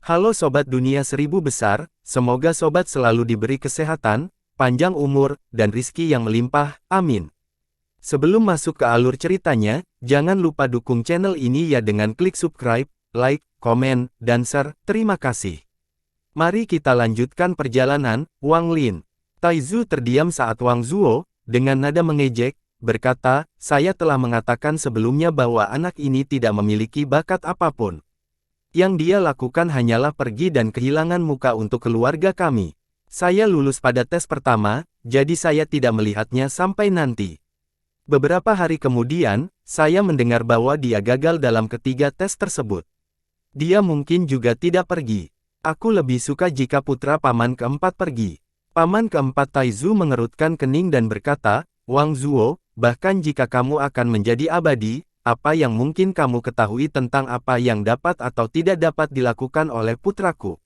Halo Sobat Dunia Seribu Besar, semoga Sobat selalu diberi kesehatan, panjang umur, dan rizki yang melimpah, amin. Sebelum masuk ke alur ceritanya, jangan lupa dukung channel ini ya dengan klik subscribe, like, komen, dan share, terima kasih. Mari kita lanjutkan perjalanan, Wang Lin. Taizu terdiam saat Wang Zuo, dengan nada mengejek, berkata, saya telah mengatakan sebelumnya bahwa anak ini tidak memiliki bakat apapun. Yang dia lakukan hanyalah pergi dan kehilangan muka untuk keluarga kami. Saya lulus pada tes pertama, jadi saya tidak melihatnya sampai nanti. Beberapa hari kemudian, saya mendengar bahwa dia gagal dalam ketiga tes tersebut. Dia mungkin juga tidak pergi. Aku lebih suka jika putra paman keempat pergi. Paman keempat Taizu mengerutkan kening dan berkata, Wang Zuo, bahkan jika kamu akan menjadi abadi, apa yang mungkin kamu ketahui tentang apa yang dapat atau tidak dapat dilakukan oleh putraku?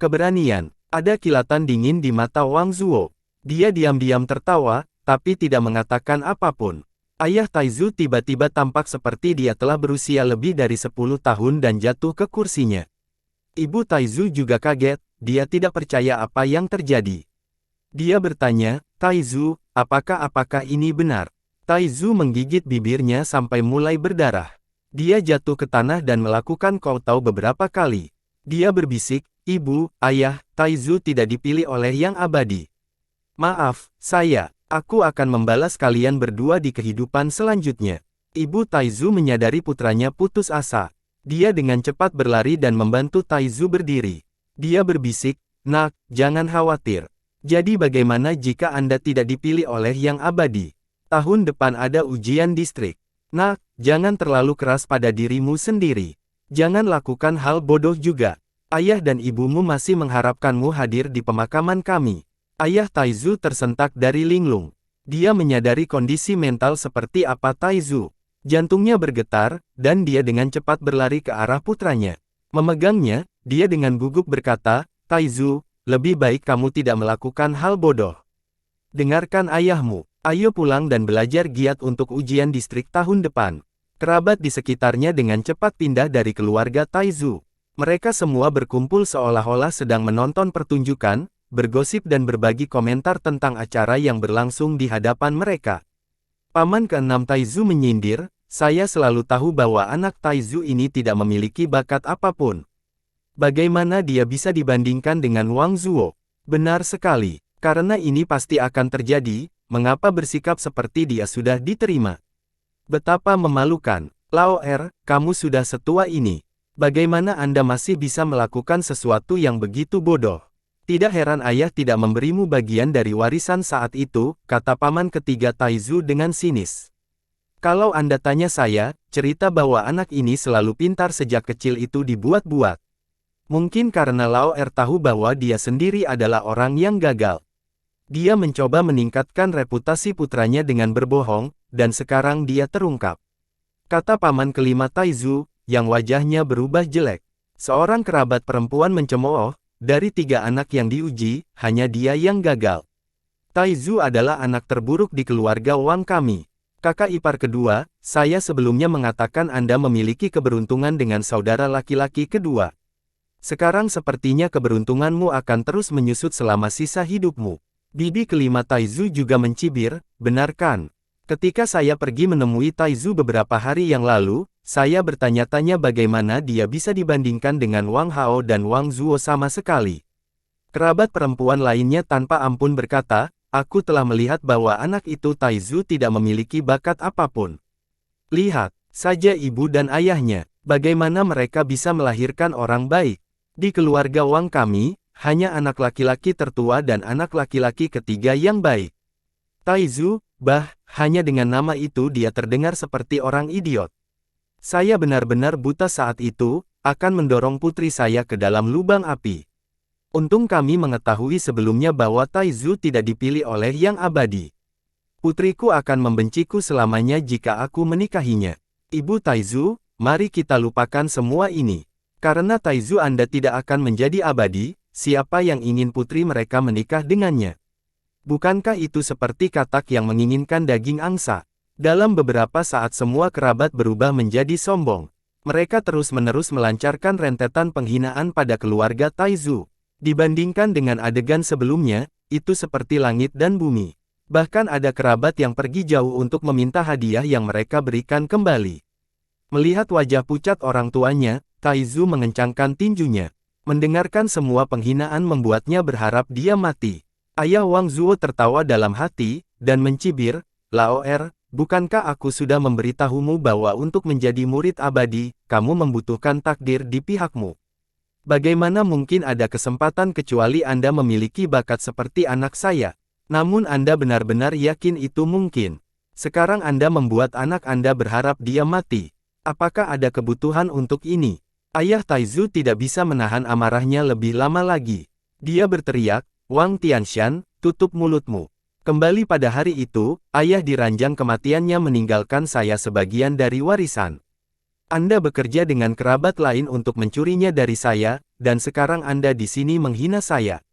Keberanian. Ada kilatan dingin di mata Wang Zuo. Dia diam-diam tertawa, tapi tidak mengatakan apapun. Ayah Taizu tiba-tiba tampak seperti dia telah berusia lebih dari 10 tahun dan jatuh ke kursinya. Ibu Taizu juga kaget, dia tidak percaya apa yang terjadi. Dia bertanya, Taizu, apakah ini benar? Taizu menggigit bibirnya sampai mulai berdarah. Dia jatuh ke tanah dan melakukan kowtow beberapa kali. Dia berbisik, Ibu, Ayah, Taizu tidak dipilih oleh Yang Abadi. Maaf, aku akan membalas kalian berdua di kehidupan selanjutnya. Ibu Taizu menyadari putranya putus asa. Dia dengan cepat berlari dan membantu Taizu berdiri. Dia berbisik, Nak, jangan khawatir. Jadi bagaimana jika Anda tidak dipilih oleh Yang Abadi? Tahun depan ada ujian distrik. Nak, jangan terlalu keras pada dirimu sendiri. Jangan lakukan hal bodoh juga. Ayah dan ibumu masih mengharapkanmu hadir di pemakaman kami. Ayah Taizu tersentak dari linglung. Dia menyadari kondisi mental seperti apa Taizu. Jantungnya bergetar, dan dia dengan cepat berlari ke arah putranya. Memegangnya, dia dengan gugup berkata, Taizu, lebih baik kamu tidak melakukan hal bodoh. Dengarkan ayahmu. Ayo pulang dan belajar giat untuk ujian distrik tahun depan. Kerabat di sekitarnya dengan cepat pindah dari keluarga Taizu. Mereka semua berkumpul seolah-olah sedang menonton pertunjukan, bergosip dan berbagi komentar tentang acara yang berlangsung di hadapan mereka. Paman keenam Taizu menyindir, saya selalu tahu bahwa anak Taizu ini tidak memiliki bakat apapun. Bagaimana dia bisa dibandingkan dengan Wang Zuo? Benar sekali, karena ini pasti akan terjadi. Mengapa bersikap seperti dia sudah diterima? Betapa memalukan. Lao Er, kamu sudah setua ini. Bagaimana Anda masih bisa melakukan sesuatu yang begitu bodoh? Tidak heran ayah tidak memberimu bagian dari warisan saat itu, kata paman ketiga Taizu dengan sinis. Kalau Anda tanya saya, cerita bahwa anak ini selalu pintar sejak kecil itu dibuat-buat. Mungkin karena Lao Er tahu bahwa dia sendiri adalah orang yang gagal. Dia mencoba meningkatkan reputasi putranya dengan berbohong, dan sekarang dia terungkap. Kata paman kelima Taizu, yang wajahnya berubah jelek. Seorang kerabat perempuan mencemooh, dari 3 anak yang diuji, hanya dia yang gagal. Taizu adalah anak terburuk di keluarga Wang kami. Kakak ipar kedua, saya sebelumnya mengatakan Anda memiliki keberuntungan dengan saudara laki-laki kedua. Sekarang sepertinya keberuntunganmu akan terus menyusut selama sisa hidupmu. Bibi kelima Taizu juga mencibir, benar kan? Ketika saya pergi menemui Taizu beberapa hari yang lalu, saya bertanya-tanya bagaimana dia bisa dibandingkan dengan Wang Hao dan Wang Zuo sama sekali. Kerabat perempuan lainnya tanpa ampun berkata, aku telah melihat bahwa anak itu Taizu tidak memiliki bakat apapun. Lihat saja ibu dan ayahnya, bagaimana mereka bisa melahirkan orang baik. Di keluarga Wang kami, hanya anak laki-laki tertua dan anak laki-laki ketiga yang baik. Taizu, hanya dengan nama itu dia terdengar seperti orang idiot. Saya benar-benar buta saat itu, akan mendorong putri saya ke dalam lubang api. Untung kami mengetahui sebelumnya bahwa Taizu tidak dipilih oleh Yang Abadi. Putriku akan membenciku selamanya jika aku menikahinya. Ibu Taizu, mari kita lupakan semua ini. Karena Taizu Anda tidak akan menjadi abadi. Siapa yang ingin putri mereka menikah dengannya? Bukankah itu seperti katak yang menginginkan daging angsa? Dalam beberapa saat semua kerabat berubah menjadi sombong. Mereka terus-menerus melancarkan rentetan penghinaan pada keluarga Taizu. Dibandingkan dengan adegan sebelumnya, itu seperti langit dan bumi. Bahkan ada kerabat yang pergi jauh untuk meminta hadiah yang mereka berikan kembali. Melihat wajah pucat orang tuanya, Taizu mengencangkan tinjunya. Mendengarkan semua penghinaan membuatnya berharap dia mati. Ayah Wang Zuo tertawa dalam hati, dan mencibir, "Laoer, bukankah aku sudah memberitahumu bahwa untuk menjadi murid abadi, kamu membutuhkan takdir di pihakmu? Bagaimana mungkin ada kesempatan kecuali Anda memiliki bakat seperti anak saya? Namun Anda benar-benar yakin itu mungkin. Sekarang Anda membuat anak Anda berharap dia mati. Apakah ada kebutuhan untuk ini?" Ayah Taizu tidak bisa menahan amarahnya lebih lama lagi. Dia berteriak, "Wang Tianshan, tutup mulutmu. Kembali pada hari itu, ayah diranjang kematiannya meninggalkan saya sebagian dari warisan. Anda bekerja dengan kerabat lain untuk mencurinya dari saya, dan sekarang Anda di sini menghina saya.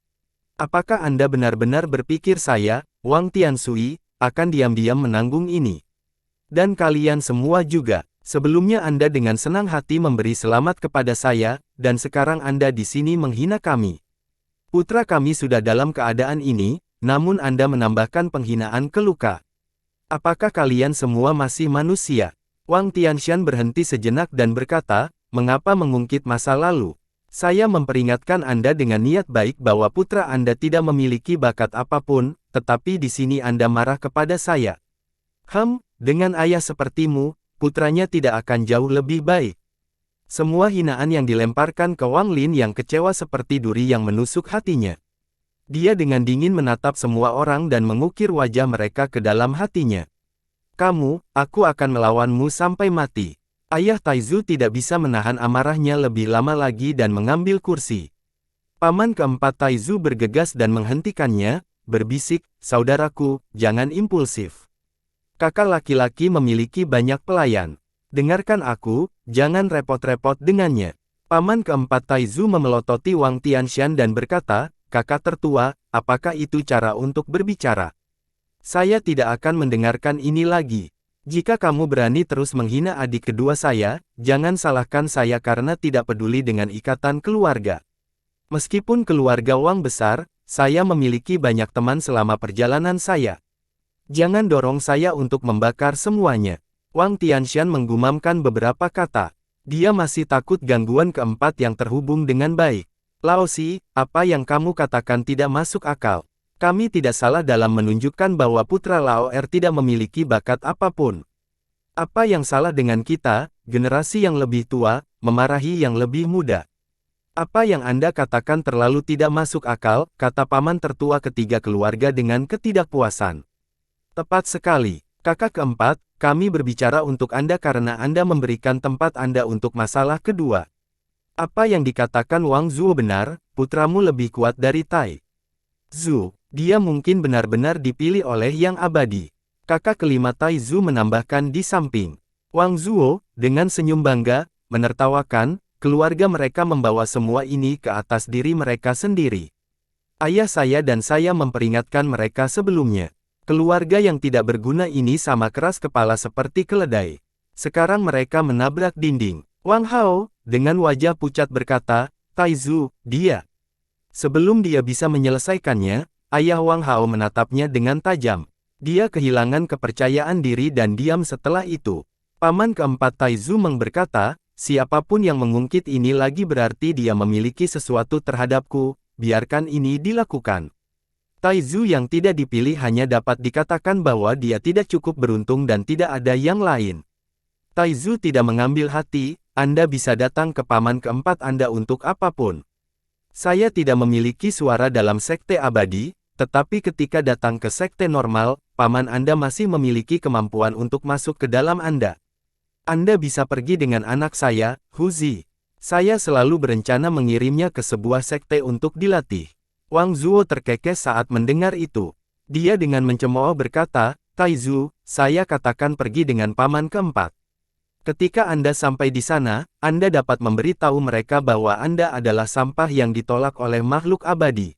Apakah Anda benar-benar berpikir saya, Wang Tianshui, akan diam-diam menanggung ini? Dan kalian semua juga. Sebelumnya Anda dengan senang hati memberi selamat kepada saya, dan sekarang Anda di sini menghina kami. Putra kami sudah dalam keadaan ini, namun Anda menambahkan penghinaan ke luka. Apakah kalian semua masih manusia?" Wang Tianshan berhenti sejenak dan berkata, "Mengapa mengungkit masa lalu? Saya memperingatkan Anda dengan niat baik bahwa putra Anda tidak memiliki bakat apapun, tetapi di sini Anda marah kepada saya. Dengan ayah sepertimu, putranya tidak akan jauh lebih baik." Semua hinaan yang dilemparkan ke Wang Lin yang kecewa seperti duri yang menusuk hatinya. Dia dengan dingin menatap semua orang dan mengukir wajah mereka ke dalam hatinya. Aku akan melawanmu sampai mati." Ayah Taizu tidak bisa menahan amarahnya lebih lama lagi dan mengambil kursi. Paman keempat Taizu bergegas dan menghentikannya, berbisik, "Saudaraku, jangan impulsif. Kakak laki-laki memiliki banyak pelayan. Dengarkan aku, jangan repot-repot dengannya." Paman keempat Taizu memelototi Wang Tianshan dan berkata, "Kakak tertua, apakah itu cara untuk berbicara? Saya tidak akan mendengarkan ini lagi. Jika kamu berani terus menghina adik kedua saya, jangan salahkan saya karena tidak peduli dengan ikatan keluarga. Meskipun keluarga Wang besar, saya memiliki banyak teman selama perjalanan saya. Jangan dorong saya untuk membakar semuanya." Wang Tianshan menggumamkan beberapa kata. Dia masih takut gangguan keempat yang terhubung dengan baik. "Laosi, apa yang kamu katakan tidak masuk akal. Kami tidak salah dalam menunjukkan bahwa putra Laoer tidak memiliki bakat apapun. Apa yang salah dengan kita, generasi yang lebih tua, memarahi yang lebih muda? Apa yang Anda katakan terlalu tidak masuk akal," kata paman tertua ketiga keluarga dengan ketidakpuasan. "Tepat sekali, kakak keempat, kami berbicara untuk Anda karena Anda memberikan tempat Anda untuk masalah kedua. Apa yang dikatakan Wang Zuo benar, putramu lebih kuat dari Tai Zu. Dia mungkin benar-benar dipilih oleh Yang Abadi." Kakak kelima Taizu menambahkan di samping. Wang Zuo, dengan senyum bangga, menertawakan, keluarga mereka membawa semua ini ke atas diri mereka sendiri. Ayah saya dan saya memperingatkan mereka sebelumnya. Keluarga yang tidak berguna ini sama keras kepala seperti keledai. Sekarang mereka menabrak dinding. Wang Hao, dengan wajah pucat berkata, "Taizu, dia." Sebelum dia bisa menyelesaikannya, ayah Wang Hao menatapnya dengan tajam. Dia kehilangan kepercayaan diri dan diam setelah itu. Paman keempat Taizu Meng berkata, "Siapapun yang mengungkit ini lagi berarti dia memiliki sesuatu terhadapku, biarkan ini dilakukan." Taizu yang tidak dipilih hanya dapat dikatakan bahwa dia tidak cukup beruntung dan tidak ada yang lain. Taizu tidak mengambil hati, "Anda bisa datang ke paman keempat Anda untuk apapun. Saya tidak memiliki suara dalam sekte abadi, tetapi ketika datang ke sekte normal, paman Anda masih memiliki kemampuan untuk masuk ke dalam Anda. Anda bisa pergi dengan anak saya, Huzi. Saya selalu berencana mengirimnya ke sebuah sekte untuk dilatih." Wang Zuo terkekeh saat mendengar itu. Dia dengan mencemooh berkata, "Taizu, saya katakan pergi dengan paman keempat. Ketika Anda sampai di sana, Anda dapat memberitahu mereka bahwa Anda adalah sampah yang ditolak oleh makhluk abadi.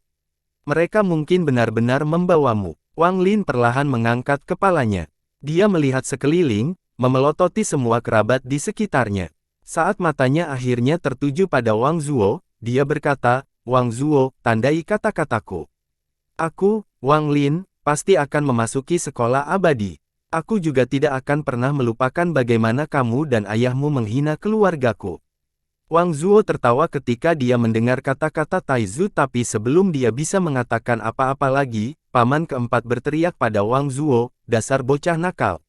Mereka mungkin benar-benar membawamu." Wang Lin perlahan mengangkat kepalanya. Dia melihat sekeliling, memelototi semua kerabat di sekitarnya. Saat matanya akhirnya tertuju pada Wang Zuo, dia berkata, Wang Zuo, tandai kata-kataku. Aku, Wang Lin, pasti akan memasuki sekolah abadi. Aku juga tidak akan pernah melupakan bagaimana kamu dan ayahmu menghina keluargaku. Wang Zuo tertawa ketika dia mendengar kata-kata Taizu, tapi sebelum dia bisa mengatakan apa-apa lagi, paman keempat berteriak pada Wang Zuo, dasar bocah nakal.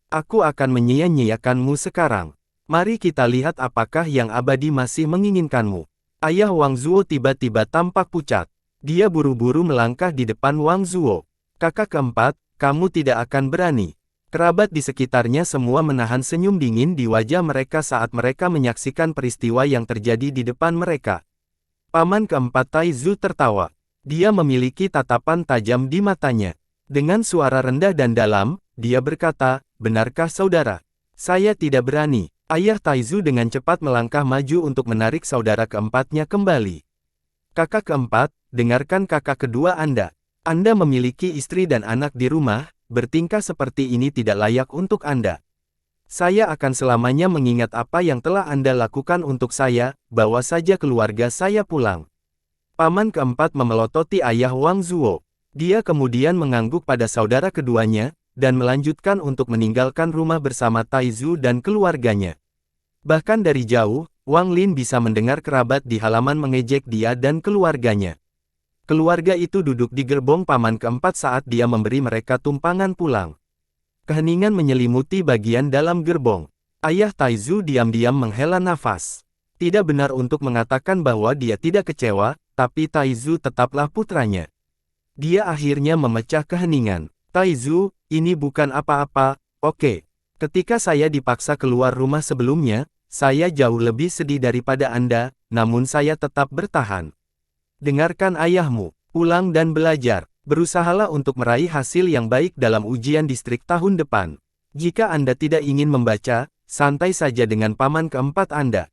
Aku akan menyia-nyiakanmu sekarang. Mari kita lihat apakah yang abadi masih menginginkanmu. Ayah Wang Zuo tiba-tiba tampak pucat. Dia buru-buru melangkah di depan Wang Zuo. Kakak keempat, kamu tidak akan berani. Kerabat di sekitarnya semua menahan senyum dingin di wajah mereka saat mereka menyaksikan peristiwa yang terjadi di depan mereka. Paman keempat Taizu tertawa. Dia memiliki tatapan tajam di matanya. Dengan suara rendah dan dalam, dia berkata, benarkah saudara? Saya tidak berani. Ayah Taizu dengan cepat melangkah maju untuk menarik saudara keempatnya kembali. Kakak keempat, dengarkan kakak kedua Anda. Anda memiliki istri dan anak di rumah, bertingkah seperti ini tidak layak untuk Anda. Saya akan selamanya mengingat apa yang telah Anda lakukan untuk saya, bawa saja keluarga saya pulang. Paman keempat memelototi ayah Wang Zuo. Dia kemudian mengangguk pada saudara keduanya, dan melanjutkan untuk meninggalkan rumah bersama Taizu dan keluarganya. Bahkan dari jauh, Wang Lin bisa mendengar kerabat di halaman mengejek dia dan keluarganya. Keluarga itu duduk di gerbong paman keempat saat dia memberi mereka tumpangan pulang. Keheningan menyelimuti bagian dalam gerbong. Ayah Taizu diam-diam menghela nafas. Tidak benar untuk mengatakan bahwa dia tidak kecewa, tapi Taizu tetaplah putranya. Dia akhirnya memecah keheningan. Taizu, ini bukan apa-apa, oke. Ketika saya dipaksa keluar rumah sebelumnya, saya jauh lebih sedih daripada Anda, namun saya tetap bertahan. Dengarkan ayahmu, pulang dan belajar. Berusahalah untuk meraih hasil yang baik dalam ujian distrik tahun depan. Jika Anda tidak ingin membaca, santai saja dengan paman keempat Anda.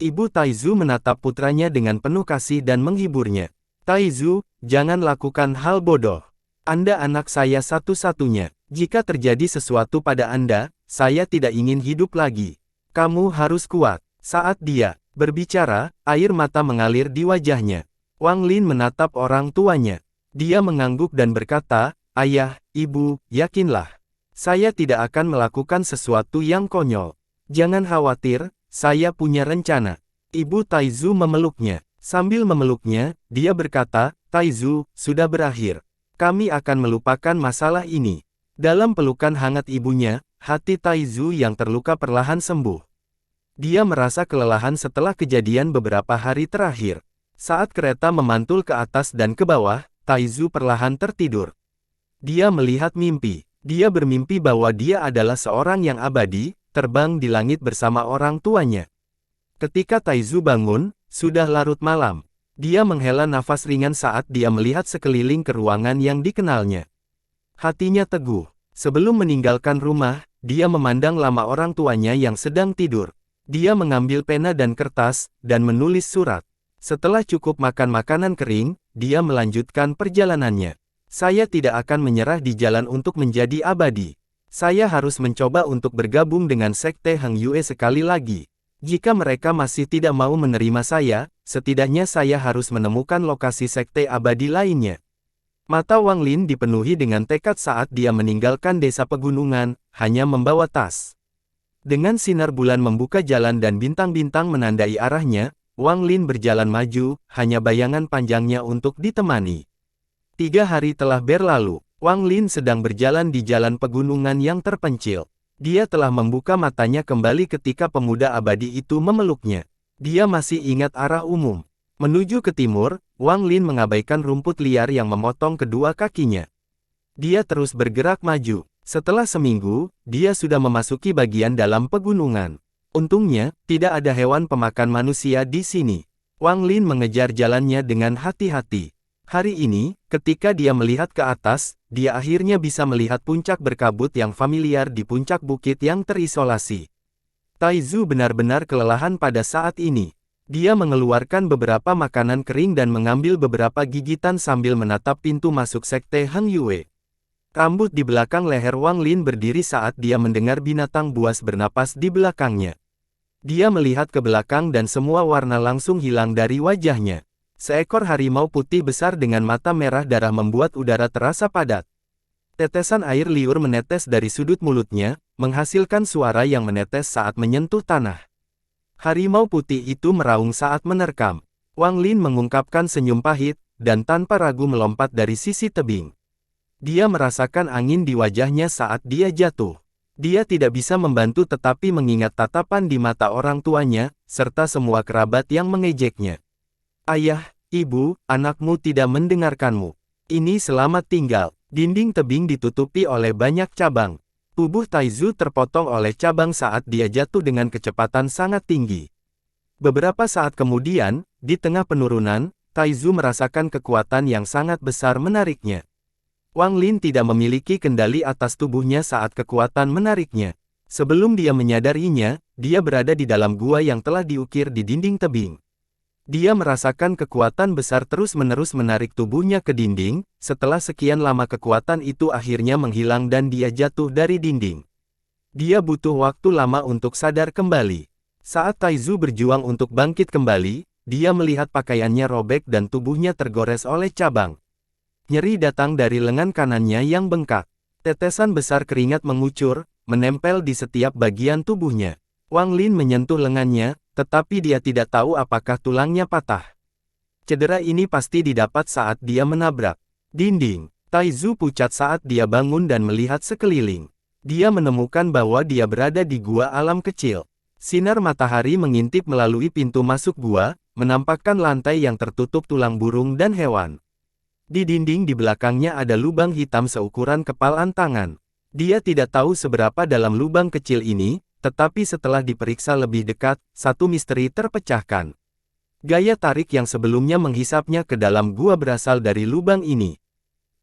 Ibu Taizu menatap putranya dengan penuh kasih dan menghiburnya. Taizu, jangan lakukan hal bodoh. Anda anak saya satu-satunya. Jika terjadi sesuatu pada Anda, saya tidak ingin hidup lagi. Kamu harus kuat. Saat dia berbicara, air mata mengalir di wajahnya. Wang Lin menatap orang tuanya. Dia mengangguk dan berkata, Ayah, Ibu, yakinlah. Saya tidak akan melakukan sesuatu yang konyol. Jangan khawatir, saya punya rencana. Ibu Taizu memeluknya. Sambil memeluknya, dia berkata, Taizu, sudah berakhir. Kami akan melupakan masalah ini. Dalam pelukan hangat ibunya, hati Taizu yang terluka perlahan sembuh. Dia merasa kelelahan setelah kejadian beberapa hari terakhir. Saat kereta memantul ke atas dan ke bawah, Taizu perlahan tertidur. Dia melihat mimpi. Dia bermimpi bahwa dia adalah seorang yang abadi, terbang di langit bersama orang tuanya. Ketika Taizu bangun, sudah larut malam. Dia menghela nafas ringan saat dia melihat sekeliling ke ruangan yang dikenalnya. Hatinya teguh. Sebelum meninggalkan rumah, dia memandang lama orang tuanya yang sedang tidur. Dia mengambil pena dan kertas, dan menulis surat. Setelah cukup makan makanan kering, dia melanjutkan perjalanannya. Saya tidak akan menyerah di jalan untuk menjadi abadi. Saya harus mencoba untuk bergabung dengan Sekte Heng Yue sekali lagi. Jika mereka masih tidak mau menerima saya, setidaknya saya harus menemukan lokasi Sekte abadi lainnya. Mata Wang Lin dipenuhi dengan tekad saat dia meninggalkan desa pegunungan, hanya membawa tas. Dengan sinar bulan membuka jalan dan bintang-bintang menandai arahnya, Wang Lin berjalan maju, hanya bayangan panjangnya untuk ditemani. 3 hari telah berlalu, Wang Lin sedang berjalan di jalan pegunungan yang terpencil. Dia telah membuka matanya kembali ketika pemuda abadi itu memeluknya. Dia masih ingat arah umum. Menuju ke timur, Wang Lin mengabaikan rumput liar yang memotong kedua kakinya. Dia terus bergerak maju. Setelah seminggu, dia sudah memasuki bagian dalam pegunungan. Untungnya, tidak ada hewan pemakan manusia di sini. Wang Lin mengejar jalannya dengan hati-hati. Hari ini, ketika dia melihat ke atas, dia akhirnya bisa melihat puncak berkabut yang familiar di puncak bukit yang terisolasi. Taizu benar-benar kelelahan pada saat ini. Dia mengeluarkan beberapa makanan kering dan mengambil beberapa gigitan sambil menatap pintu masuk Sekte Heng Yue. Rambut di belakang leher Wang Lin berdiri saat dia mendengar binatang buas bernapas di belakangnya. Dia melihat ke belakang dan semua warna langsung hilang dari wajahnya. Seekor harimau putih besar dengan mata merah darah membuat udara terasa padat. Tetesan air liur menetes dari sudut mulutnya, menghasilkan suara yang menetes saat menyentuh tanah. Harimau putih itu meraung saat menerkam. Wang Lin mengungkapkan senyum pahit, dan tanpa ragu melompat dari sisi tebing. Dia merasakan angin di wajahnya saat dia jatuh. Dia tidak bisa membantu tetapi mengingat tatapan di mata orang tuanya, serta semua kerabat yang mengejeknya. Ayah, ibu, anakmu tidak mendengarkanmu. Ini selamat tinggal. Dinding tebing ditutupi oleh banyak cabang. Tubuh Taizu terpotong oleh cabang saat dia jatuh dengan kecepatan sangat tinggi. Beberapa saat kemudian, di tengah penurunan, Taizu merasakan kekuatan yang sangat besar menariknya. Wang Lin tidak memiliki kendali atas tubuhnya saat kekuatan menariknya. Sebelum dia menyadarinya, dia berada di dalam gua yang telah diukir di dinding tebing. Dia merasakan kekuatan besar terus-menerus menarik tubuhnya ke dinding, setelah sekian lama kekuatan itu akhirnya menghilang dan dia jatuh dari dinding. Dia butuh waktu lama untuk sadar kembali. Saat Taizu berjuang untuk bangkit kembali, dia melihat pakaiannya robek dan tubuhnya tergores oleh cabang. Nyeri datang dari lengan kanannya yang bengkak. Tetesan besar keringat mengucur, menempel di setiap bagian tubuhnya. Wang Lin menyentuh lengannya, tetapi dia tidak tahu apakah tulangnya patah. Cedera ini pasti didapat saat dia menabrak dinding. Taizu pucat saat dia bangun dan melihat sekeliling. Dia menemukan bahwa dia berada di gua alam kecil. Sinar matahari mengintip melalui pintu masuk gua, menampakkan lantai yang tertutup tulang burung dan hewan. Di dinding di belakangnya ada lubang hitam seukuran kepalan tangan. Dia tidak tahu seberapa dalam lubang kecil ini, tetapi setelah diperiksa lebih dekat, satu misteri terpecahkan. Gaya tarik yang sebelumnya menghisapnya ke dalam gua berasal dari lubang ini.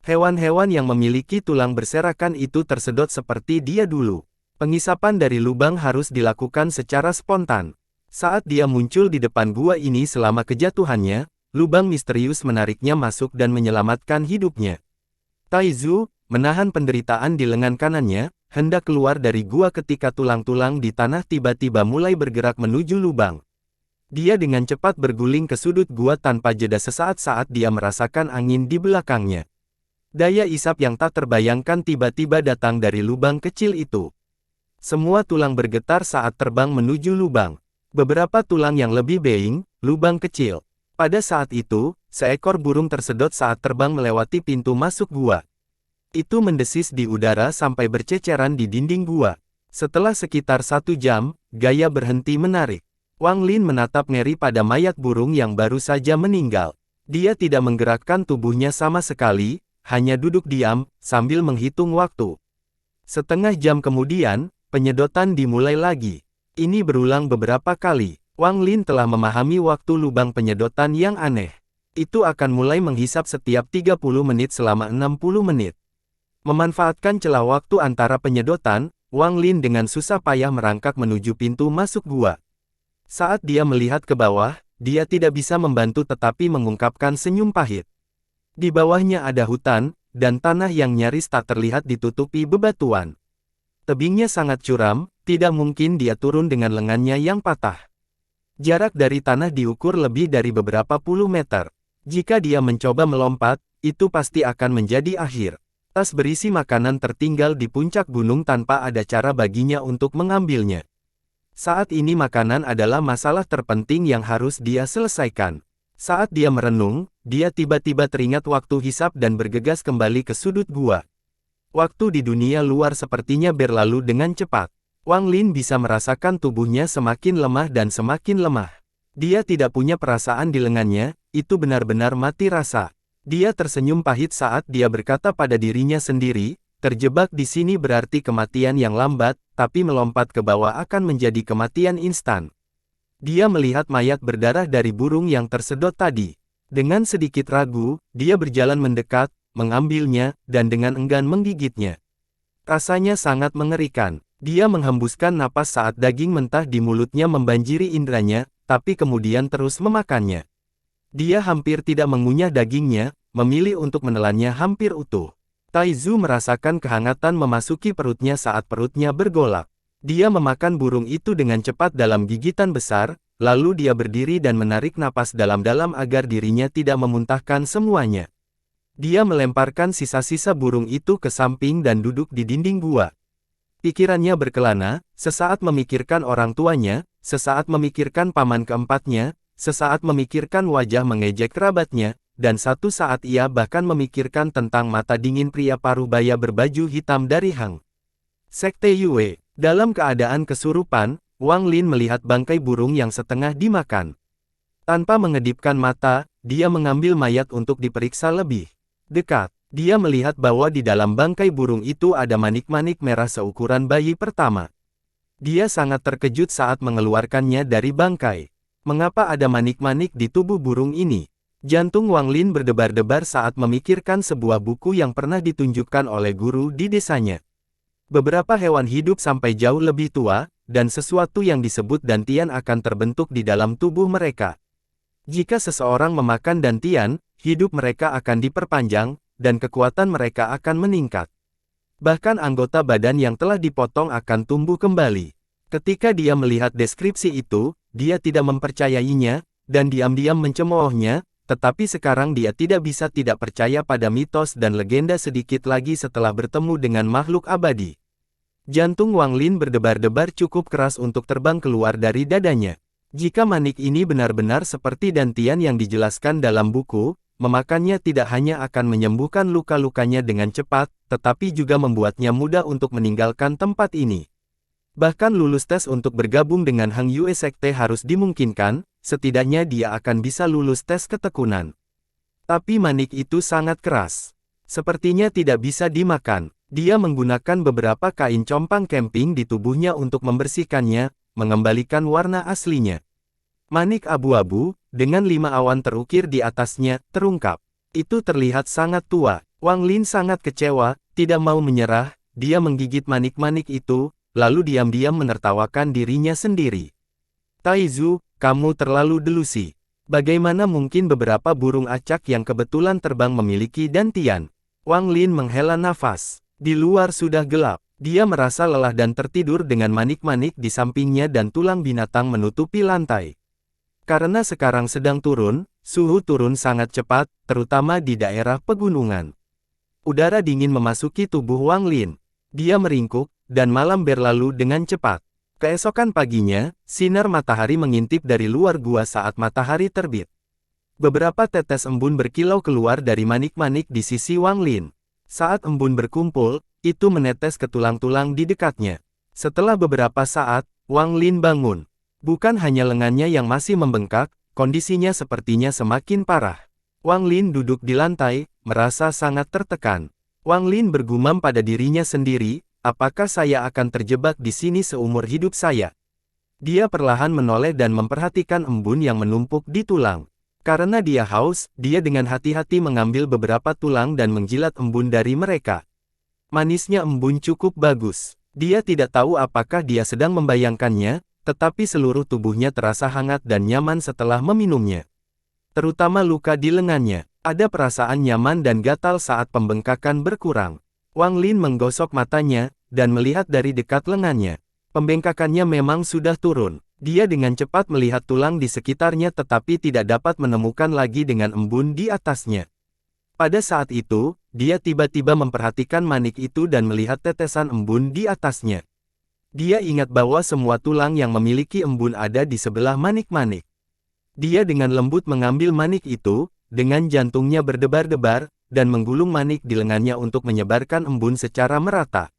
Hewan-hewan yang memiliki tulang berserakan itu tersedot seperti dia dulu. Pengisapan dari lubang harus dilakukan secara spontan. Saat dia muncul di depan gua ini selama kejatuhannya, lubang misterius menariknya masuk dan menyelamatkan hidupnya. Taizu, menahan penderitaan di lengan kanannya, hendak keluar dari gua ketika tulang-tulang di tanah tiba-tiba mulai bergerak menuju lubang. Dia dengan cepat berguling ke sudut gua tanpa jeda sesaat saat dia merasakan angin di belakangnya. Daya isap yang tak terbayangkan tiba-tiba datang dari lubang kecil itu. Semua tulang bergetar saat terbang menuju lubang. Beberapa tulang yang lebih being, lubang kecil. Pada saat itu, seekor burung tersedot saat terbang melewati pintu masuk gua. Itu mendesis di udara sampai berceceran di dinding gua. Setelah sekitar 1 jam, Gaya berhenti menarik. Wang Lin menatap ngeri pada mayat burung yang baru saja meninggal. Dia tidak menggerakkan tubuhnya sama sekali, hanya duduk diam, sambil menghitung waktu. Setengah jam kemudian, penyedotan dimulai lagi. Ini berulang beberapa kali. Wang Lin telah memahami waktu lubang penyedotan yang aneh. Itu akan mulai menghisap setiap 30 menit selama 60 menit. Memanfaatkan celah waktu antara penyedotan, Wang Lin dengan susah payah merangkak menuju pintu masuk gua. Saat dia melihat ke bawah, dia tidak bisa membantu tetapi mengungkapkan senyum pahit. Di bawahnya ada hutan, dan tanah yang nyaris tak terlihat ditutupi bebatuan. Tebingnya sangat curam, tidak mungkin dia turun dengan lengannya yang patah. Jarak dari tanah diukur lebih dari beberapa puluh meter. Jika dia mencoba melompat, itu pasti akan menjadi akhir. Tas berisi makanan tertinggal di puncak gunung tanpa ada cara baginya untuk mengambilnya. Saat ini makanan adalah masalah terpenting yang harus dia selesaikan. Saat dia merenung, dia tiba-tiba teringat waktu hisap dan bergegas kembali ke sudut gua. Waktu di dunia luar sepertinya berlalu dengan cepat. Wang Lin bisa merasakan tubuhnya semakin lemah dan semakin lemah. Dia tidak punya perasaan di lengannya, itu benar-benar mati rasa. Dia tersenyum pahit saat dia berkata pada dirinya sendiri, terjebak di sini berarti kematian yang lambat, tapi melompat ke bawah akan menjadi kematian instan. Dia melihat mayat berdarah dari burung yang tersedot tadi. Dengan sedikit ragu, dia berjalan mendekat, mengambilnya, dan dengan enggan menggigitnya. Rasanya sangat mengerikan. Dia menghembuskan napas saat daging mentah di mulutnya membanjiri indranya, tapi kemudian terus memakannya. Dia hampir tidak mengunyah dagingnya, memilih untuk menelannya hampir utuh. Taizu merasakan kehangatan memasuki perutnya saat perutnya bergolak. Dia memakan burung itu dengan cepat dalam gigitan besar, lalu dia berdiri dan menarik napas dalam-dalam agar dirinya tidak memuntahkan semuanya. Dia melemparkan sisa-sisa burung itu ke samping dan duduk di dinding gua. Pikirannya berkelana, sesaat memikirkan orang tuanya, sesaat memikirkan paman keempatnya, sesaat memikirkan wajah mengejek kerabatnya, dan satu saat ia bahkan memikirkan tentang mata dingin pria parubaya berbaju hitam dari Hang Sekte Yue. Dalam keadaan kesurupan, Wang Lin melihat bangkai burung yang setengah dimakan. Tanpa mengedipkan mata, dia mengambil mayat untuk diperiksa lebih dekat. Dia melihat bahwa di dalam bangkai burung itu ada manik-manik merah seukuran bayi pertama. Dia sangat terkejut saat mengeluarkannya dari bangkai. Mengapa ada manik-manik di tubuh burung ini? Jantung Wang Lin berdebar-debar saat memikirkan sebuah buku yang pernah ditunjukkan oleh guru di desanya. Beberapa hewan hidup sampai jauh lebih tua, dan sesuatu yang disebut dantian akan terbentuk di dalam tubuh mereka. Jika seseorang memakan dantian, hidup mereka akan diperpanjang, dan kekuatan mereka akan meningkat. Bahkan anggota badan yang telah dipotong akan tumbuh kembali. Ketika dia melihat deskripsi itu, dia tidak mempercayainya, dan diam-diam mencemoohnya, tetapi sekarang dia tidak bisa tidak percaya pada mitos dan legenda sedikit lagi setelah bertemu dengan makhluk abadi. Jantung Wang Lin berdebar-debar cukup keras untuk terbang keluar dari dadanya. Jika manik ini benar-benar seperti dantian yang dijelaskan dalam buku, memakannya tidak hanya akan menyembuhkan luka-lukanya dengan cepat, tetapi juga membuatnya mudah untuk meninggalkan tempat ini. Bahkan lulus tes untuk bergabung dengan Hang Yue Sekte harus dimungkinkan, setidaknya dia akan bisa lulus tes ketekunan. Tapi manik itu sangat keras. Sepertinya tidak bisa dimakan. Dia menggunakan beberapa kain compang camping di tubuhnya untuk membersihkannya, mengembalikan warna aslinya. Manik abu-abu, dengan 5 awan terukir di atasnya, terungkap. Itu terlihat sangat tua. Wang Lin sangat kecewa, tidak mau menyerah, dia menggigit manik-manik itu, lalu diam-diam menertawakan dirinya sendiri. Taizu, kamu terlalu delusi. Bagaimana mungkin beberapa burung acak yang kebetulan terbang memiliki dantian? Wang Lin menghela nafas. Di luar sudah gelap. Dia merasa lelah dan tertidur dengan manik-manik di sampingnya dan tulang binatang menutupi lantai. Karena sekarang sedang turun, suhu turun sangat cepat, terutama di daerah pegunungan. Udara dingin memasuki tubuh Wang Lin. Dia meringkuk, dan malam berlalu dengan cepat. Keesokan paginya, sinar matahari mengintip dari luar gua saat matahari terbit. Beberapa tetes embun berkilau keluar dari manik-manik di sisi Wang Lin. Saat embun berkumpul, itu menetes ke tulang-tulang di dekatnya. Setelah beberapa saat, Wang Lin bangun. Bukan hanya lengannya yang masih membengkak, kondisinya sepertinya semakin parah. Wang Lin duduk di lantai, merasa sangat tertekan. Wang Lin bergumam pada dirinya sendiri, apakah saya akan terjebak di sini seumur hidup saya? Dia perlahan menoleh dan memperhatikan embun yang menumpuk di tulang. Karena dia haus, dia dengan hati-hati mengambil beberapa tulang dan menjilat embun dari mereka. Manisnya embun cukup bagus. Dia tidak tahu apakah dia sedang membayangkannya, tetapi seluruh tubuhnya terasa hangat dan nyaman setelah meminumnya. Terutama luka di lengannya. Ada perasaan nyaman dan gatal saat pembengkakan berkurang. Wang Lin menggosok matanya, dan melihat dari dekat lengannya. Pembengkakannya memang sudah turun. Dia dengan cepat melihat tulang di sekitarnya tetapi tidak dapat menemukan lagi dengan embun di atasnya. Pada saat itu, dia tiba-tiba memperhatikan manik itu dan melihat tetesan embun di atasnya. Dia ingat bahwa semua tulang yang memiliki embun ada di sebelah manik-manik. Dia dengan lembut mengambil manik itu, dengan jantungnya berdebar-debar, dan menggulung manik di lengannya untuk menyebarkan embun secara merata.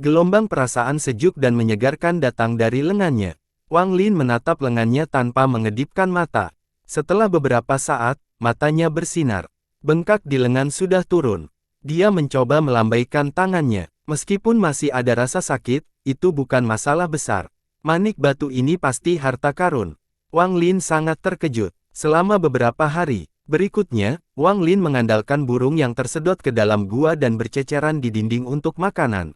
Gelombang perasaan sejuk dan menyegarkan datang dari lengannya. Wang Lin menatap lengannya tanpa mengedipkan mata. Setelah beberapa saat, matanya bersinar. Bengkak di lengan sudah turun. Dia mencoba melambaikan tangannya. Meskipun masih ada rasa sakit, itu bukan masalah besar. Manik batu ini pasti harta karun. Wang Lin sangat terkejut. Selama beberapa hari berikutnya, Wang Lin mengandalkan burung yang tersedot ke dalam gua dan berceceran di dinding untuk makanan.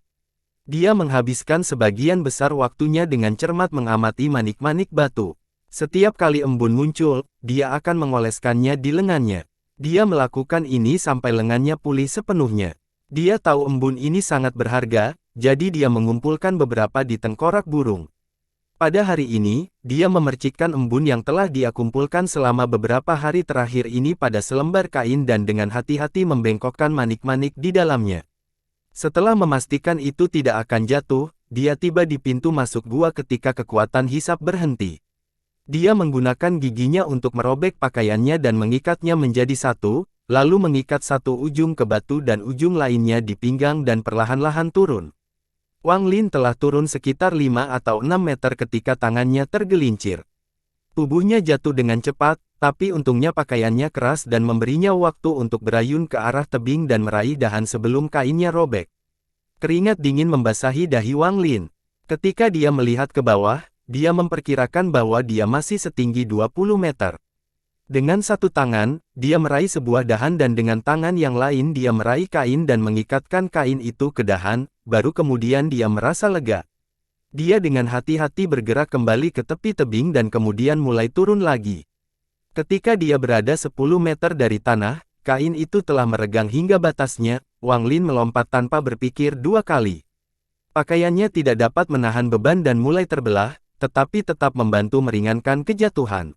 Dia menghabiskan sebagian besar waktunya dengan cermat mengamati manik-manik batu. Setiap kali embun muncul, dia akan mengoleskannya di lengannya. Dia melakukan ini sampai lengannya pulih sepenuhnya. Dia tahu embun ini sangat berharga, jadi dia mengumpulkan beberapa di tengkorak burung. Pada hari ini, dia memercikkan embun yang telah dia kumpulkan selama beberapa hari terakhir ini pada selembar kain dan dengan hati-hati membengkokkan manik-manik di dalamnya. Setelah memastikan itu tidak akan jatuh, dia tiba di pintu masuk gua ketika kekuatan hisap berhenti. Dia menggunakan giginya untuk merobek pakaiannya dan mengikatnya menjadi satu, lalu mengikat satu ujung ke batu dan ujung lainnya di pinggang dan perlahan-lahan turun. Wang Lin telah turun sekitar 5 atau 6 meter ketika tangannya tergelincir. Tubuhnya jatuh dengan cepat, tapi untungnya pakaiannya keras dan memberinya waktu untuk berayun ke arah tebing dan meraih dahan sebelum kainnya robek. Keringat dingin membasahi dahi Wang Lin. Ketika dia melihat ke bawah, dia memperkirakan bahwa dia masih setinggi 20 meter. Dengan satu tangan, dia meraih sebuah dahan dan dengan tangan yang lain dia meraih kain dan mengikatkan kain itu ke dahan, baru kemudian dia merasa lega. Dia dengan hati-hati bergerak kembali ke tepi tebing dan kemudian mulai turun lagi. Ketika dia berada 10 meter dari tanah, kain itu telah meregang hingga batasnya, Wang Lin melompat tanpa berpikir dua kali. Pakaiannya tidak dapat menahan beban dan mulai terbelah, tetapi tetap membantu meringankan kejatuhan.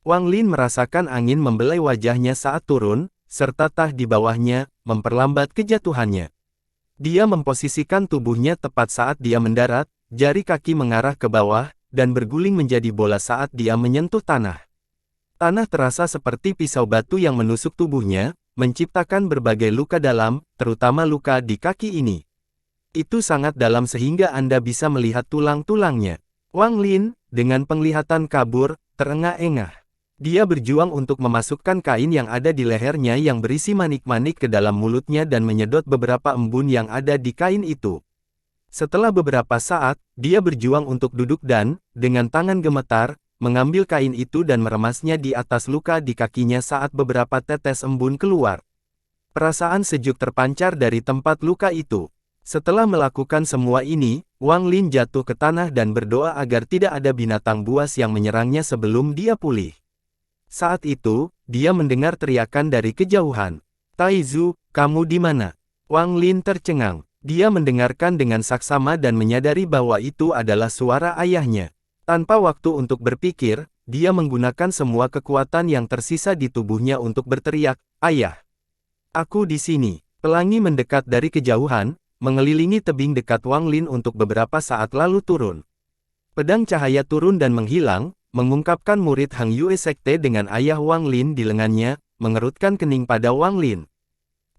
Wang Lin merasakan angin membelai wajahnya saat turun, serta tah di bawahnya, memperlambat kejatuhannya. Dia memposisikan tubuhnya tepat saat dia mendarat, jari kaki mengarah ke bawah, dan berguling menjadi bola saat dia menyentuh tanah. Tanah terasa seperti pisau batu yang menusuk tubuhnya, menciptakan berbagai luka dalam, terutama luka di kaki ini. Itu sangat dalam sehingga Anda bisa melihat tulang-tulangnya. Wang Lin, dengan penglihatan kabur, terengah-engah. Dia berjuang untuk memasukkan kain yang ada di lehernya yang berisi manik-manik ke dalam mulutnya dan menyedot beberapa embun yang ada di kain itu. Setelah beberapa saat, dia berjuang untuk duduk dan, dengan tangan gemetar, mengambil kain itu dan meremasnya di atas luka di kakinya saat beberapa tetes embun keluar. Perasaan sejuk terpancar dari tempat luka itu. Setelah melakukan semua ini, Wang Lin jatuh ke tanah dan berdoa agar tidak ada binatang buas yang menyerangnya sebelum dia pulih. Saat itu, dia mendengar teriakan dari kejauhan. "Taizu, kamu di mana?" Wang Lin tercengang. Dia mendengarkan dengan saksama dan menyadari bahwa itu adalah suara ayahnya. Tanpa waktu untuk berpikir, dia menggunakan semua kekuatan yang tersisa di tubuhnya untuk berteriak, "Ayah! Aku di sini!" Pelangi mendekat dari kejauhan, mengelilingi tebing dekat Wang Lin untuk beberapa saat lalu turun. Pedang cahaya turun dan menghilang, mengungkapkan murid Hang Yue Sekte dengan ayah Wang Lin di lengannya, mengerutkan kening pada Wang Lin.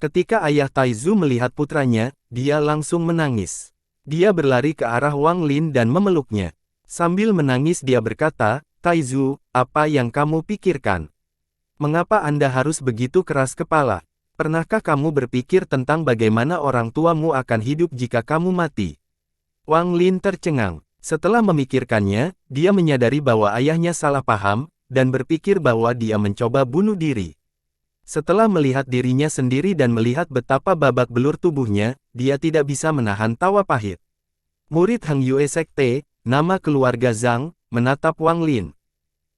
Ketika ayah Taizu melihat putranya, dia langsung menangis. Dia berlari ke arah Wang Lin dan memeluknya. Sambil menangis dia berkata, "Taizu, apa yang kamu pikirkan? Mengapa Anda harus begitu keras kepala? Pernahkah kamu berpikir tentang bagaimana orang tuamu akan hidup jika kamu mati?" Wang Lin tercengang. Setelah memikirkannya, dia menyadari bahwa ayahnya salah paham, dan berpikir bahwa dia mencoba bunuh diri. Setelah melihat dirinya sendiri dan melihat betapa babak belur tubuhnya, dia tidak bisa menahan tawa pahit. Murid Hang Yue Sekte, nama keluarga Zhang, menatap Wang Lin.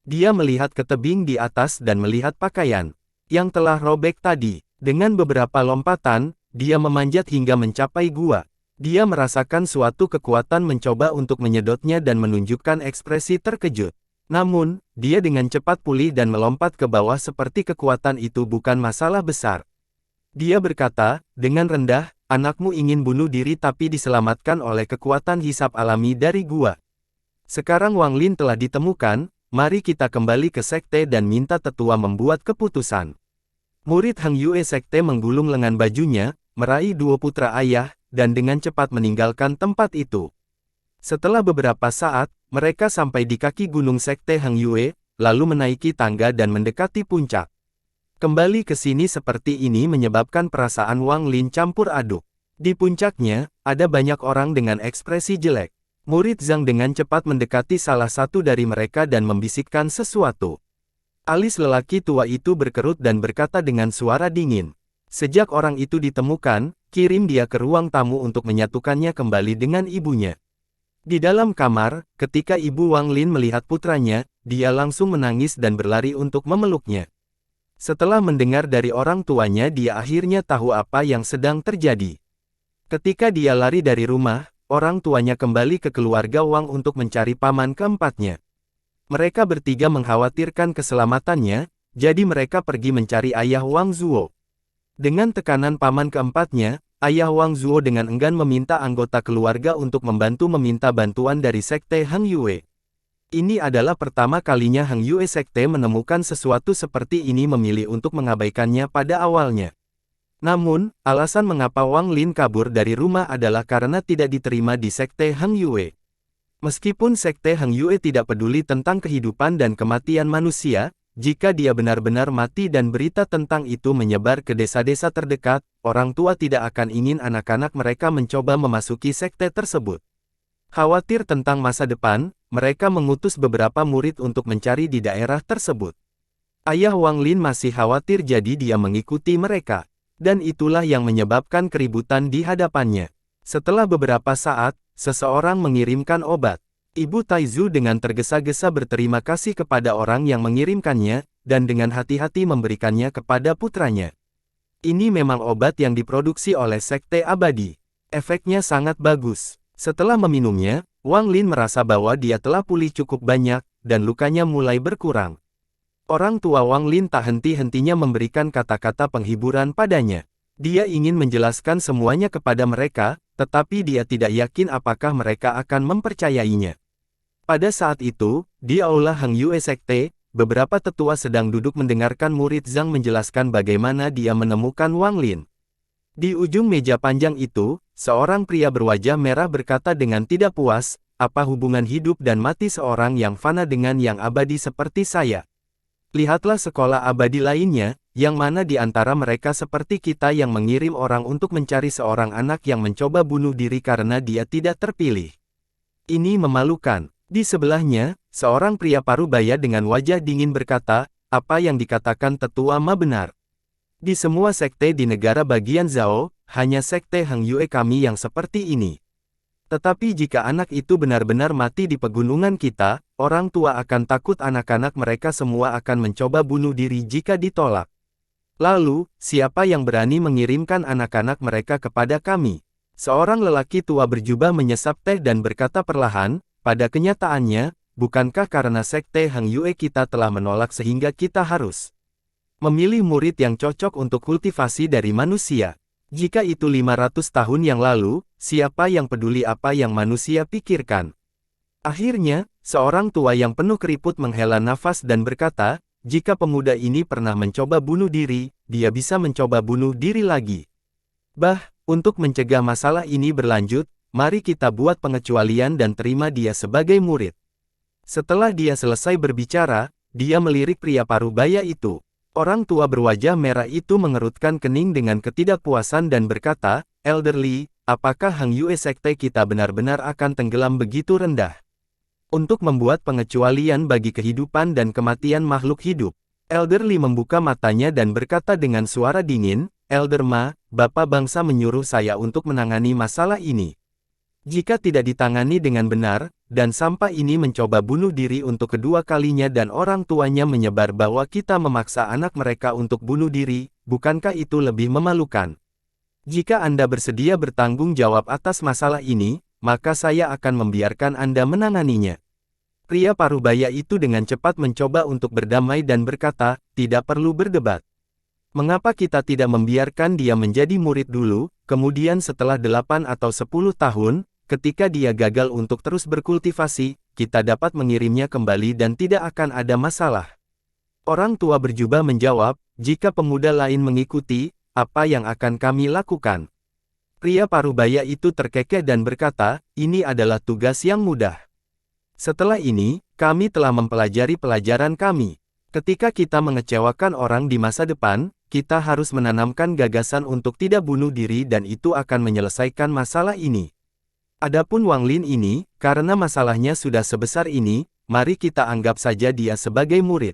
Dia melihat ke tebing di atas dan melihat pakaian yang telah robek tadi. Dengan beberapa lompatan, dia memanjat hingga mencapai gua. Dia merasakan suatu kekuatan mencoba untuk menyedotnya dan menunjukkan ekspresi terkejut. Namun, dia dengan cepat pulih dan melompat ke bawah seperti kekuatan itu bukan masalah besar. Dia berkata, dengan rendah, "Anakmu ingin bunuh diri tapi diselamatkan oleh kekuatan hisap alami dari gua. Sekarang Wang Lin telah ditemukan, mari kita kembali ke sekte dan minta tetua membuat keputusan." Murid Hang Yue Sekte menggulung lengan bajunya, meraih dua putra ayah, dan dengan cepat meninggalkan tempat itu. Setelah beberapa saat, mereka sampai di kaki gunung sekte Hang Yue, lalu menaiki tangga dan mendekati puncak. Kembali ke sini seperti ini menyebabkan perasaan Wang Lin campur aduk. Di puncaknya, ada banyak orang dengan ekspresi jelek. Murid Zhang dengan cepat mendekati salah satu dari mereka dan membisikkan sesuatu. Alis lelaki tua itu berkerut dan berkata dengan suara dingin, "Sejak orang itu ditemukan, kirim dia ke ruang tamu untuk menyatukannya kembali dengan ibunya." Di dalam kamar, ketika ibu Wang Lin melihat putranya, dia langsung menangis dan berlari untuk memeluknya. Setelah mendengar dari orang tuanya dia akhirnya tahu apa yang sedang terjadi. Ketika dia lari dari rumah, orang tuanya kembali ke keluarga Wang untuk mencari paman keempatnya. Mereka bertiga mengkhawatirkan keselamatannya, jadi mereka pergi mencari ayah Wang Zuo. Dengan tekanan paman keempatnya, ayah Wang Zuo dengan enggan meminta anggota keluarga untuk membantu meminta bantuan dari Sekte Hang Yue. Ini adalah pertama kalinya Hang Yue Sekte menemukan sesuatu seperti ini memilih untuk mengabaikannya pada awalnya. Namun, alasan mengapa Wang Lin kabur dari rumah adalah karena tidak diterima di Sekte Hang Yue. Meskipun Sekte Hang Yue tidak peduli tentang kehidupan dan kematian manusia, jika dia benar-benar mati dan berita tentang itu menyebar ke desa-desa terdekat, orang tua tidak akan ingin anak-anak mereka mencoba memasuki sekte tersebut. Khawatir tentang masa depan, mereka mengutus beberapa murid untuk mencari di daerah tersebut. Ayah Wang Lin masih khawatir jadi dia mengikuti mereka. Dan itulah yang menyebabkan keributan di hadapannya. Setelah beberapa saat, seseorang mengirimkan obat. Ibu Taizu dengan tergesa-gesa berterima kasih kepada orang yang mengirimkannya, dan dengan hati-hati memberikannya kepada putranya. Ini memang obat yang diproduksi oleh Sekte Abadi. Efeknya sangat bagus. Setelah meminumnya, Wang Lin merasa bahwa dia telah pulih cukup banyak, dan lukanya mulai berkurang. Orang tua Wang Lin tak henti-hentinya memberikan kata-kata penghiburan padanya. Dia ingin menjelaskan semuanya kepada mereka, tetapi dia tidak yakin apakah mereka akan mempercayainya. Pada saat itu, di aula Hang Yue Sekte, beberapa tetua sedang duduk mendengarkan murid Zhang menjelaskan bagaimana dia menemukan Wang Lin. Di ujung meja panjang itu, seorang pria berwajah merah berkata dengan tidak puas, "Apa hubungan hidup dan mati seorang yang fana dengan yang abadi seperti saya? Lihatlah sekolah abadi lainnya, yang mana di antara mereka seperti kita yang mengirim orang untuk mencari seorang anak yang mencoba bunuh diri karena dia tidak terpilih. Ini memalukan." Di sebelahnya, seorang pria parubaya dengan wajah dingin berkata, "Apa yang dikatakan tetua Ma benar. Di semua sekte di negara bagian Zhao, hanya sekte Hang Yue kami yang seperti ini. Tetapi jika anak itu benar-benar mati di pegunungan kita, orang tua akan takut anak-anak mereka semua akan mencoba bunuh diri jika ditolak. Lalu, siapa yang berani mengirimkan anak-anak mereka kepada kami?" Seorang lelaki tua berjubah menyesap teh dan berkata perlahan, "Pada kenyataannya, bukankah karena sekte Hang Yue kita telah menolak sehingga kita harus memilih murid yang cocok untuk kultivasi dari manusia? Jika itu 500 tahun yang lalu, siapa yang peduli apa yang manusia pikirkan?" Akhirnya, seorang tua yang penuh keriput menghela nafas dan berkata, "Jika pemuda ini pernah mencoba bunuh diri, dia bisa mencoba bunuh diri lagi. Untuk mencegah masalah ini berlanjut, mari kita buat pengecualian dan terima dia sebagai murid." Setelah dia selesai berbicara, dia melirik pria parubaya itu. Orang tua berwajah merah itu mengerutkan kening dengan ketidakpuasan dan berkata, "Elderly, apakah Hang Yue Sekte kita benar-benar akan tenggelam begitu rendah? Untuk membuat pengecualian bagi kehidupan dan kematian makhluk hidup." Elderly membuka matanya dan berkata dengan suara dingin, "Elder Ma, Bapak bangsa menyuruh saya untuk menangani masalah ini. Jika tidak ditangani dengan benar, dan sampah ini mencoba bunuh diri untuk kedua kalinya dan orang tuanya menyebar bahwa kita memaksa anak mereka untuk bunuh diri, bukankah itu lebih memalukan? Jika Anda bersedia bertanggung jawab atas masalah ini, maka saya akan membiarkan Anda menanganinya." Pria parubaya itu dengan cepat mencoba untuk berdamai dan berkata, "Tidak perlu berdebat. Mengapa kita tidak membiarkan dia menjadi murid dulu, kemudian setelah 8 atau 10 tahun, ketika dia gagal untuk terus berkultivasi, kita dapat mengirimnya kembali dan tidak akan ada masalah." Orang tua berjubah menjawab, "Jika pemuda lain mengikuti, apa yang akan kami lakukan?" Pria parubaya itu terkekeh dan berkata, "Ini adalah tugas yang mudah. Setelah ini, kami telah mempelajari pelajaran kami. Ketika kita mengecewakan orang di masa depan, kita harus menanamkan gagasan untuk tidak bunuh diri dan itu akan menyelesaikan masalah ini. Adapun Wang Lin ini, karena masalahnya sudah sebesar ini, mari kita anggap saja dia sebagai murid.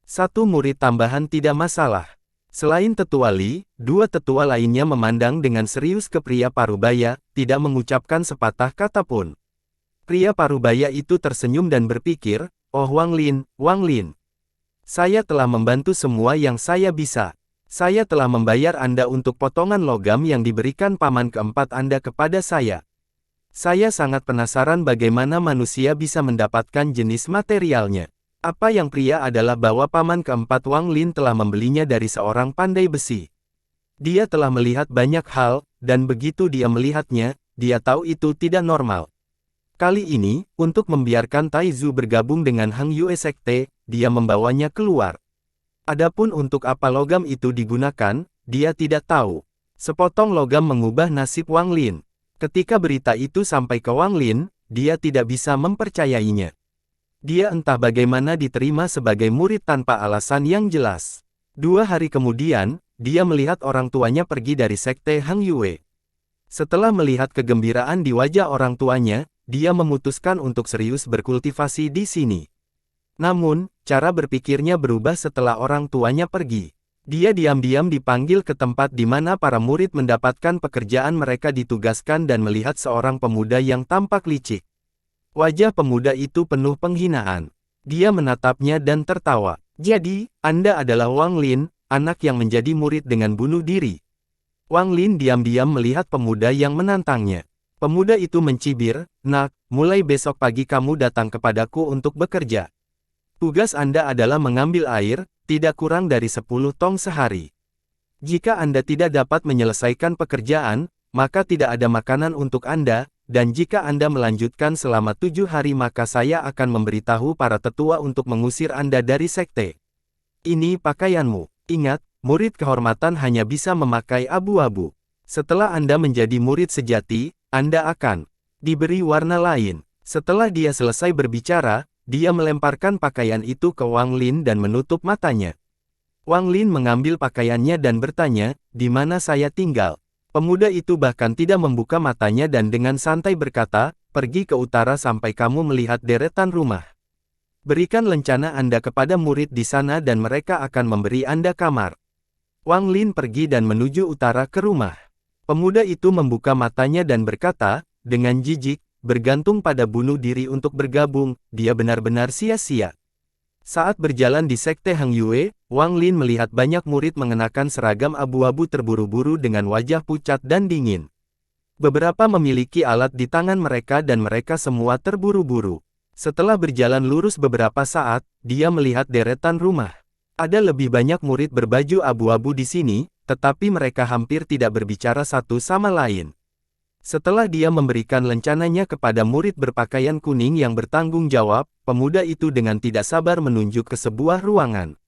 Satu murid tambahan tidak masalah." Selain tetua Li, dua tetua lainnya memandang dengan serius ke pria parubaya, tidak mengucapkan sepatah kata pun. Pria parubaya itu tersenyum dan berpikir, "Oh Wang Lin, saya telah membantu semua yang saya bisa. Saya telah membayar Anda untuk potongan logam yang diberikan paman keempat Anda kepada saya. Saya sangat penasaran bagaimana manusia bisa mendapatkan jenis materialnya. Apa yang pria adalah bahwa paman keempat Wang Lin telah membelinya dari seorang pandai besi. Dia telah melihat banyak hal, dan begitu dia melihatnya, dia tahu itu tidak normal. Kali ini, untuk membiarkan Tai Zu bergabung dengan Hang Yue Sekte, dia membawanya keluar. Adapun untuk apa logam itu digunakan, dia tidak tahu. Sepotong logam mengubah nasib Wang Lin. Ketika berita itu sampai ke Wang Lin, dia tidak bisa mempercayainya. Dia entah bagaimana diterima sebagai murid tanpa alasan yang jelas. 2 hari kemudian, dia melihat orang tuanya pergi dari sekte Hang Yue. Setelah melihat kegembiraan di wajah orang tuanya, dia memutuskan untuk serius berkultivasi di sini. Namun, cara berpikirnya berubah setelah orang tuanya pergi. Dia diam-diam dipanggil ke tempat di mana para murid mendapatkan pekerjaan. Mereka ditugaskan dan melihat seorang pemuda yang tampak licik. Wajah pemuda itu penuh penghinaan. Dia menatapnya dan tertawa. Jadi, Anda adalah Wang Lin, anak yang menjadi murid dengan bunuh diri. Wang Lin diam-diam melihat pemuda yang menantangnya. Pemuda itu mencibir, "Nak, mulai besok pagi kamu datang kepadaku untuk bekerja. Tugas Anda adalah mengambil air, tidak kurang dari 10 tong sehari. Jika Anda tidak dapat menyelesaikan pekerjaan, maka tidak ada makanan untuk Anda, dan jika Anda melanjutkan selama 7 hari maka saya akan memberitahu para tetua untuk mengusir Anda dari sekte. Ini pakaianmu. Ingat, murid kehormatan hanya bisa memakai abu-abu. Setelah Anda menjadi murid sejati, Anda akan diberi warna lain." Setelah dia selesai berbicara, dia melemparkan pakaian itu ke Wang Lin dan menutup matanya. Wang Lin mengambil pakaiannya dan bertanya, "Di mana saya tinggal?" Pemuda itu bahkan tidak membuka matanya dan dengan santai berkata, "Pergi ke utara sampai kamu melihat deretan rumah. Berikan lencana Anda kepada murid di sana dan mereka akan memberi Anda kamar." Wang Lin pergi dan menuju utara ke rumah. Pemuda itu membuka matanya dan berkata, dengan jijik, "Bergantung pada bunuh diri untuk bergabung, dia benar-benar sia-sia." Saat berjalan di sekte Hang Yue, Wang Lin melihat banyak murid mengenakan seragam abu-abu terburu-buru dengan wajah pucat dan dingin. Beberapa memiliki alat di tangan mereka dan mereka semua terburu-buru. Setelah berjalan lurus beberapa saat, dia melihat deretan rumah. Ada lebih banyak murid berbaju abu-abu di sini, tetapi mereka hampir tidak berbicara satu sama lain. Setelah dia memberikan lencananya kepada murid berpakaian kuning yang bertanggung jawab, pemuda itu dengan tidak sabar menunjuk ke sebuah ruangan.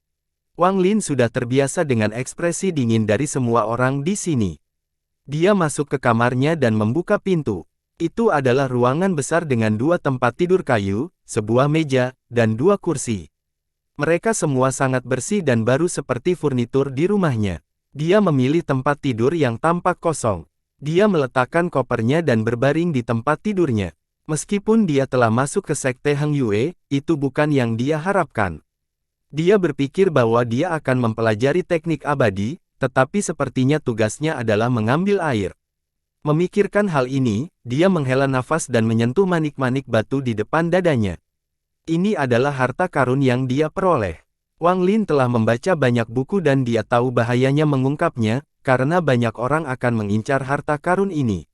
Wang Lin sudah terbiasa dengan ekspresi dingin dari semua orang di sini. Dia masuk ke kamarnya dan membuka pintu. Itu adalah ruangan besar dengan 2 tempat tidur kayu, sebuah meja, dan 2 kursi. Mereka semua sangat bersih dan baru seperti furnitur di rumahnya. Dia memilih tempat tidur yang tampak kosong. Dia meletakkan kopernya dan berbaring di tempat tidurnya. Meskipun dia telah masuk ke sekte Hang Yue, itu bukan yang dia harapkan. Dia berpikir bahwa dia akan mempelajari teknik abadi, tetapi sepertinya tugasnya adalah mengambil air. Memikirkan hal ini, dia menghela nafas dan menyentuh manik-manik batu di depan dadanya. Ini adalah harta karun yang dia peroleh. Wang Lin telah membaca banyak buku dan dia tahu bahayanya mengungkapnya, karena banyak orang akan mengincar harta karun ini.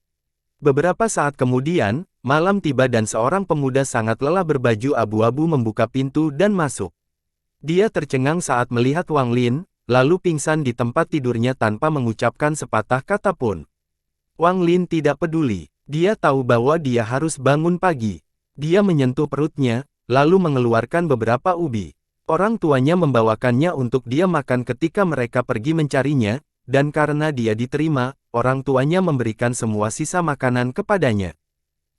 Beberapa saat kemudian, malam tiba dan seorang pemuda sangat lelah berbaju abu-abu membuka pintu dan masuk. Dia tercengang saat melihat Wang Lin, lalu pingsan di tempat tidurnya tanpa mengucapkan sepatah kata pun. Wang Lin tidak peduli. Dia tahu bahwa dia harus bangun pagi. Dia menyentuh perutnya, lalu mengeluarkan beberapa ubi. Orang tuanya membawakannya untuk dia makan ketika mereka pergi mencarinya, dan karena dia diterima, orang tuanya memberikan semua sisa makanan kepadanya.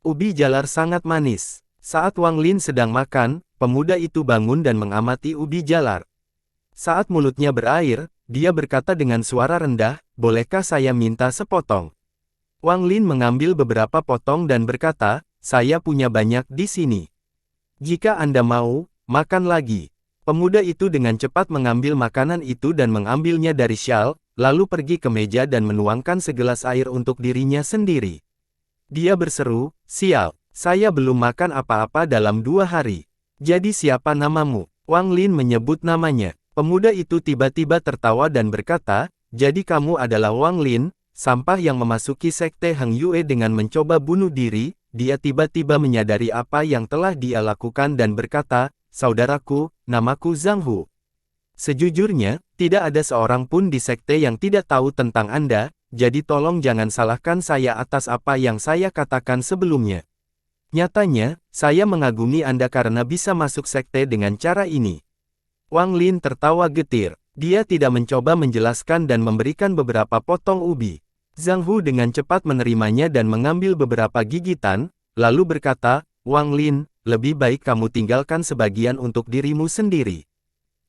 Ubi jalar sangat manis. Saat Wang Lin sedang makan, pemuda itu bangun dan mengamati ubi jalar. Saat mulutnya berair, dia berkata dengan suara rendah, "Bolehkah saya minta sepotong?" Wang Lin mengambil beberapa potong dan berkata, "Saya punya banyak di sini. Jika Anda mau, makan lagi." Pemuda itu dengan cepat mengambil makanan itu dan mengambilnya dari syal, lalu pergi ke meja dan menuangkan segelas air untuk dirinya sendiri. Dia berseru, "Sial, saya belum makan apa-apa dalam 2 hari. Jadi siapa namamu?" Wang Lin menyebut namanya. Pemuda itu tiba-tiba tertawa dan berkata, jadi kamu adalah Wang Lin, sampah yang memasuki sekte Heng Yue dengan mencoba bunuh diri. Dia tiba-tiba menyadari apa yang telah dia lakukan dan berkata, saudaraku, namaku Zhang Hu. Sejujurnya, tidak ada seorang pun di sekte yang tidak tahu tentang Anda, jadi tolong jangan salahkan saya atas apa yang saya katakan sebelumnya. Nyatanya, saya mengagumi Anda karena bisa masuk sekte dengan cara ini. Wang Lin tertawa getir. Dia tidak mencoba menjelaskan dan memberikan beberapa potong ubi. Zhang Hu dengan cepat menerimanya dan mengambil beberapa gigitan, lalu berkata, Wang Lin, lebih baik kamu tinggalkan sebagian untuk dirimu sendiri.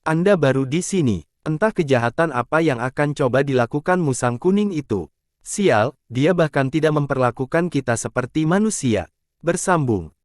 Anda baru di sini. Entah kejahatan apa yang akan coba dilakukan musang kuning itu. Sial, dia bahkan tidak memperlakukan kita seperti manusia. Bersambung.